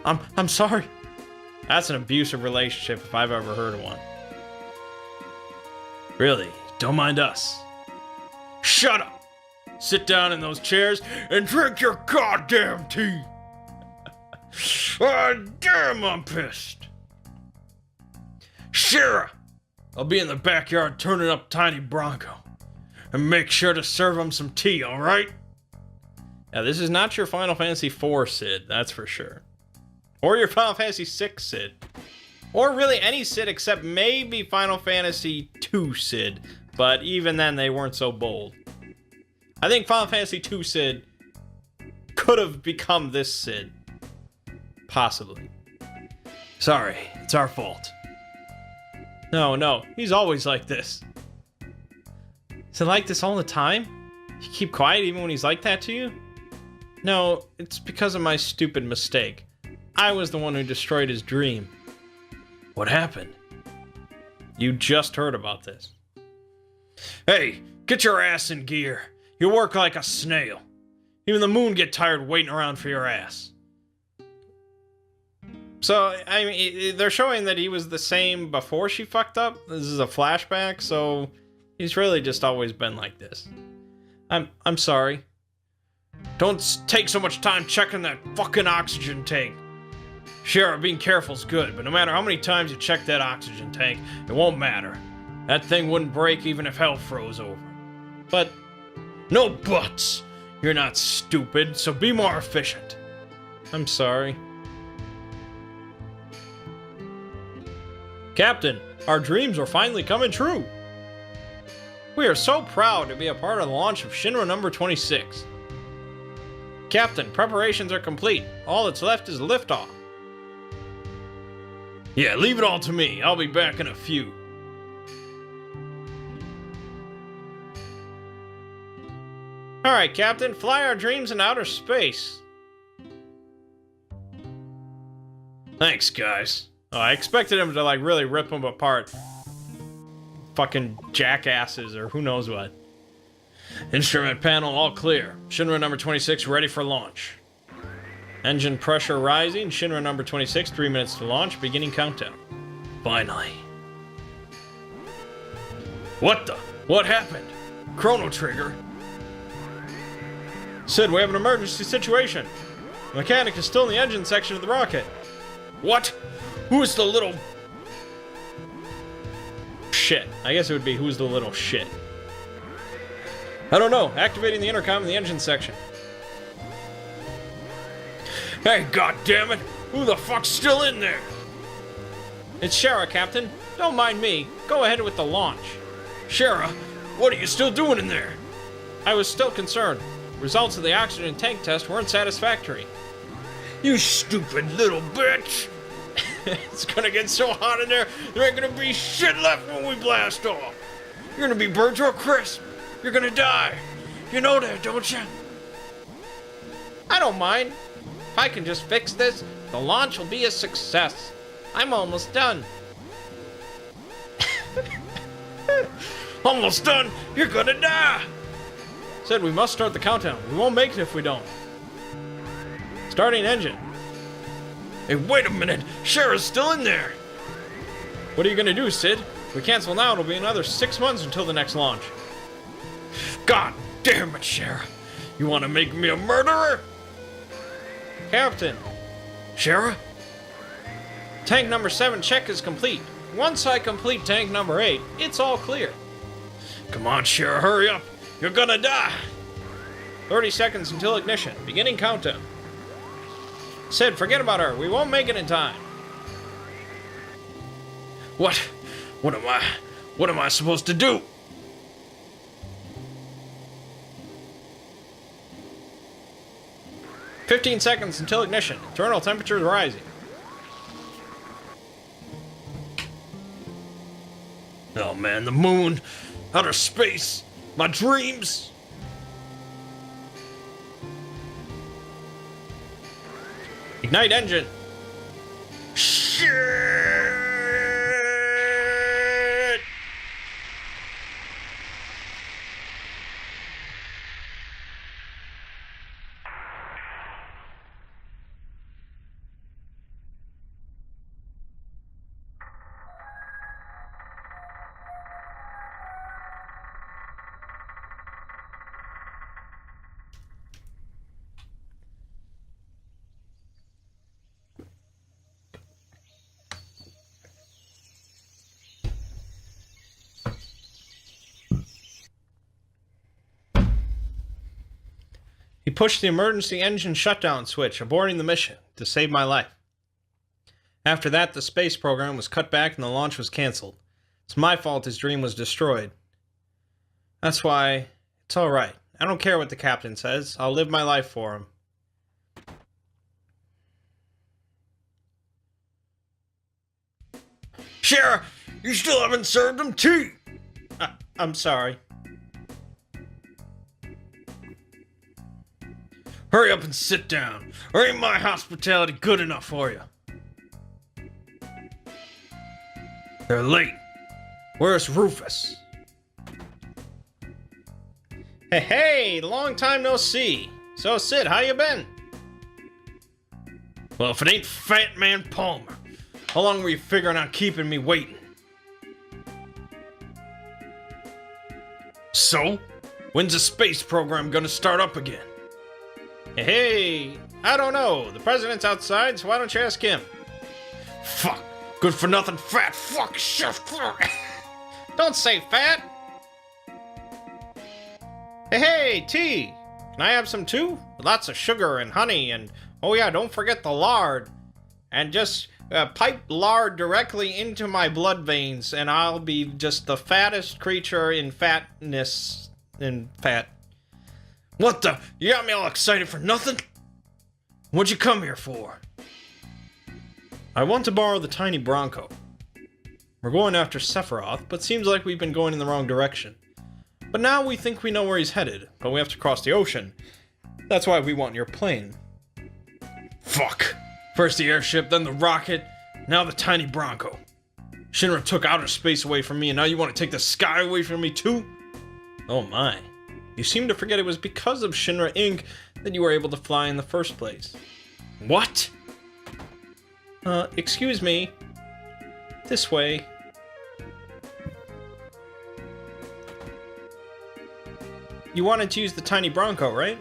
I'm sorry. That's an abusive relationship if I've ever heard of one. Really, don't mind us. Shut up! Sit down in those chairs and drink your goddamn tea! Ah, damn, I'm pissed. Shira! I'll be in the backyard turning up Tiny Bronco. And make sure to serve him some tea, alright? Yeah, this is not your Final Fantasy IV Sid, that's for sure. Or your Final Fantasy VI Sid. Or really any Sid except maybe Final Fantasy II Sid. But even then, they weren't so bold. I think Final Fantasy II Sid could have become this Sid. Possibly. Sorry, it's our fault. No, he's always like this. Is it like this all the time? You keep quiet even when he's like that to you? No, it's because of my stupid mistake. I was the one who destroyed his dream. What happened? You just heard about this. Hey, get your ass in gear. You work like a snail. Even the moon get tired waiting around for your ass. So, I mean, they're showing that he was the same before she fucked up. This is a flashback, so he's really just always been like this. I'm sorry. Don't take so much time checking that fucking oxygen tank. Sure, being careful's good, but no matter how many times you check that oxygen tank, it won't matter. That thing wouldn't break even if hell froze over. But, no buts. You're not stupid, so be more efficient. I'm sorry. Captain, our dreams are finally coming true. We are so proud to be a part of the launch of Shinra number 26. Captain, preparations are complete. All that's left is liftoff. Yeah, leave it all to me. I'll be back in a few. Alright, Captain, fly our dreams in outer space. Thanks, guys. Oh, I expected him to, like, really rip them apart. Fucking jackasses, or who knows what. Instrument panel all clear. Shinra number 26 ready for launch. Engine pressure rising. Shinra number 26, 3 minutes to launch. Beginning countdown. Finally. What the? What happened? Chrono Trigger. Sid, we have an emergency situation. The mechanic is still in the engine section of the rocket. What? Who's the little... shit. I guess it would be who's the little shit. I don't know. Activating the intercom in the engine section. Hey, goddammit! Who the fuck's still in there? It's Shara, Captain. Don't mind me. Go ahead with the launch. Shara, what are you still doing in there? I was still concerned. Results of the oxygen tank test weren't satisfactory. You stupid little bitch! It's gonna get so hot in there, there ain't gonna be shit left when we blast off. You're gonna be burned to a crisp. You're gonna die. You know that, don't you? I don't mind. If I can just fix this, the launch will be a success. I'm almost done. Almost done? You're gonna die! Said we must start the countdown. We won't make it if we don't. Starting engine. Hey, wait a minute! Shara's still in there! What are you gonna do, Sid? If we cancel now, it'll be another 6 months until the next launch. God damn it, Shara! You wanna make me a murderer? Captain. Shara? Tank number 7 check is complete. Once I complete tank number 8, it's all clear. Come on, Shara, hurry up! You're gonna die! 30 seconds until ignition. Beginning countdown. Sid, forget about her. We won't make it in time. What? What am I supposed to do? "15 seconds until ignition. Internal temperature is rising." Oh man, the moon, outer space, my dreams. Ignite engine. Shit! pushed the emergency engine shutdown switch, aborting the mission to save my life. After that, the space program was cut back and the launch was canceled. It's my fault his dream was destroyed. That's why it's alright. I don't care what the captain says. I'll live my life for him. Sheriff, you still haven't served him tea! I'm sorry. Hurry up and sit down, or ain't my hospitality good enough for you? They're late. Where's Rufus? Hey, long time no see. So, Sid, how you been? Well, if it ain't Fat Man Palmer, how long were you figuring on keeping me waiting? So, when's the space program gonna start up again? Hey, I don't know. The president's outside, so why don't you ask him? Fuck, good for nothing fat fuck chef. Don't say fat. Hey, tea! Can I have some too? Lots of sugar and honey and... oh yeah, don't forget the lard. And just pipe lard directly into my blood veins and I'll be just the fattest creature in fatness... in fat. What the? You got me all excited for nothing? What'd you come here for? I want to borrow the tiny Bronco. We're going after Sephiroth, but seems like we've been going in the wrong direction. But now we think we know where he's headed, but we have to cross the ocean. That's why we want your plane. Fuck. First the airship, then the rocket, now the tiny Bronco. Shinra took outer space away from me, and now you want to take the sky away from me too? Oh my. You seem to forget it was because of Shinra Inc. that you were able to fly in the first place. What? Excuse me. This way. You wanted to use the tiny Bronco, right?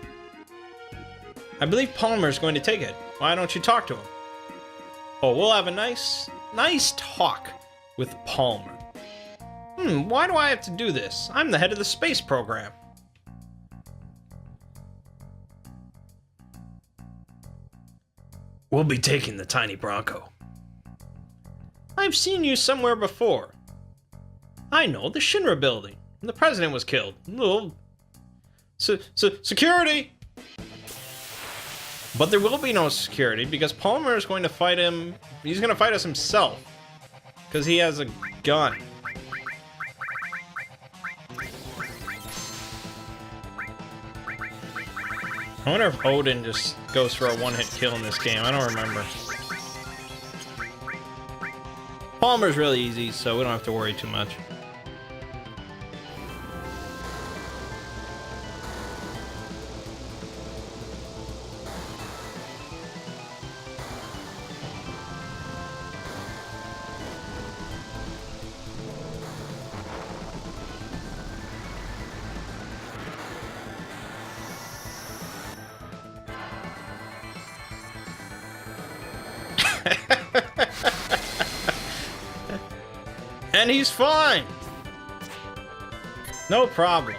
I believe Palmer's going to take it. Why don't you talk to him? Oh, we'll have a nice talk with Palmer. Why do I have to do this? I'm the head of the space program. We'll be taking the tiny Bronco. I've seen you somewhere before. I know, the Shinra building. The president was killed. Security! But there will be no security because Palmer is going to fight him. He's going to fight us himself. Because he has a gun. I wonder if Odin just goes for a one-hit kill in this game. I don't remember. Palmer's really easy, so we don't have to worry too much. And he's fine. No problem.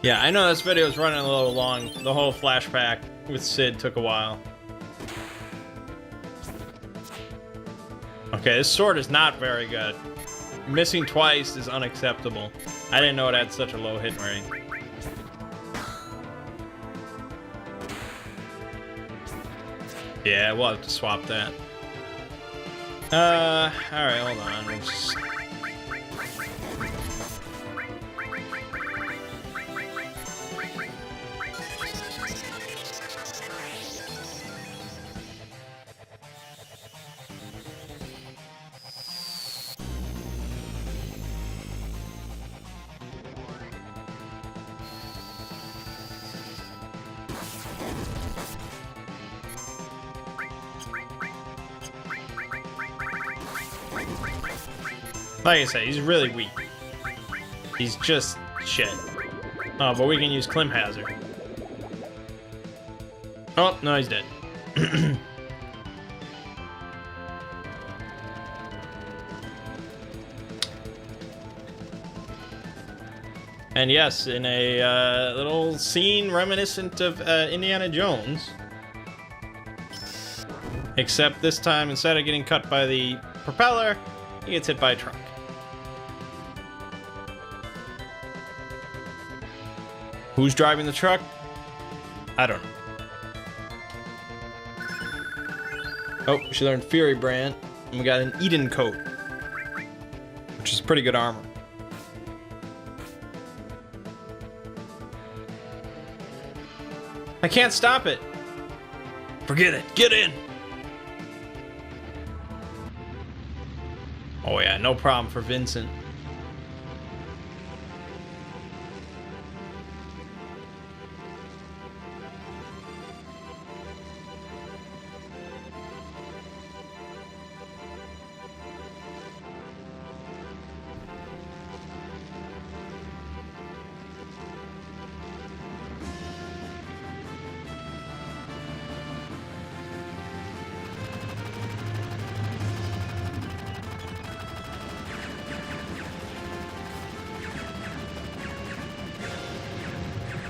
Yeah, I know this video is running a little long. The whole flashback with Sid took a while. Okay, this sword is not very good. Missing twice is unacceptable. I didn't know it had such a low hit rate. Yeah, we'll have to swap that. Alright, hold on. We'll just... Like I say, he's really weak. He's just shit. Oh, but we can use Clim Hazard. Oh, no, he's dead. And yes, in a little scene reminiscent of Indiana Jones. Except this time, instead of getting cut by the propeller, he gets hit by a truck. Who's driving the truck? I don't know. Oh, she learned Fury Brand, and we got an Eden coat, which is pretty good armor. I can't stop it. Forget it. Get in. Oh yeah, no problem for Vincent.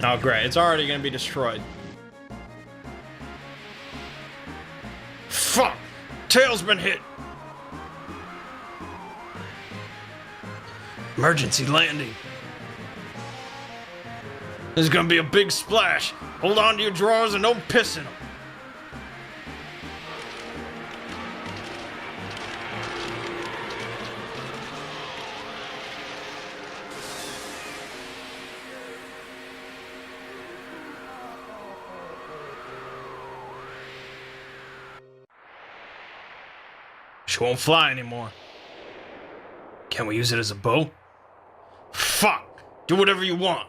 Oh great, it's already gonna be destroyed. Fuck! Tail's been hit! Emergency landing. There's gonna be a big splash. Hold on to your drawers and don't piss in them. She won't fly anymore. Can we use it as a bow? Fuck! Do whatever you want.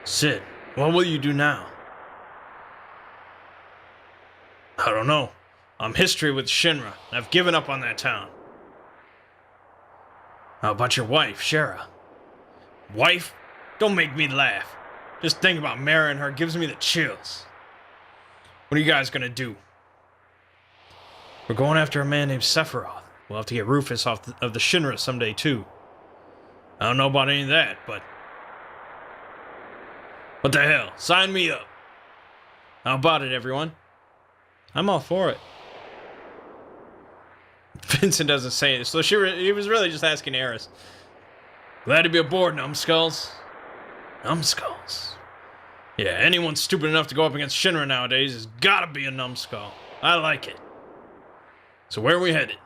Sid, what will you do now? I don't know. I'm history with Shinra. I've given up on that town. How about your wife, Shara? Wife? Don't make me laugh. Just think about marrying her gives me the chills. What are you guys gonna do? We're going after a man named Sephiroth. We'll have to get Rufus off of the Shinra someday, too. I don't know about any of that, but... What the hell? Sign me up! How about it, everyone? I'm all for it. Vincent doesn't say it, so he was really just asking Eris. Glad to be aboard, numbskulls. Numbskulls? Yeah, anyone stupid enough to go up against Shinra nowadays has gotta be a numbskull. I like it. So where are we headed?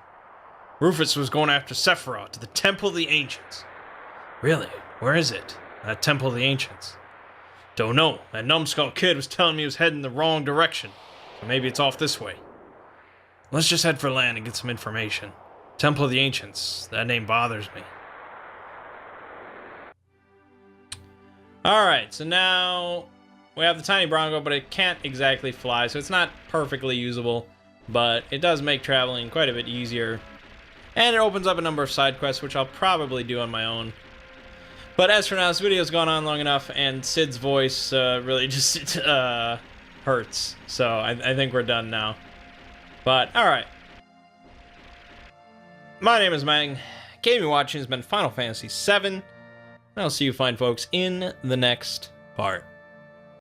Rufus was going after Sephiroth to the Temple of the Ancients. Really? Where is it? That Temple of the Ancients? Don't know. That numbskull kid was telling me he was heading the wrong direction. So maybe it's off this way. Let's just head for land and get some information. Temple of the Ancients. That name bothers me. Alright, so now we have the tiny Bronco, but it can't exactly fly, so it's not perfectly usable. But it does make traveling quite a bit easier. And it opens up a number of side quests, which I'll probably do on my own. But as for now, this video's gone on long enough, and Sid's voice really just hurts. So I think we're done now. But, alright. My name is Mangg. Gaming watching has been Final Fantasy VII. And I'll see you fine folks in the next part.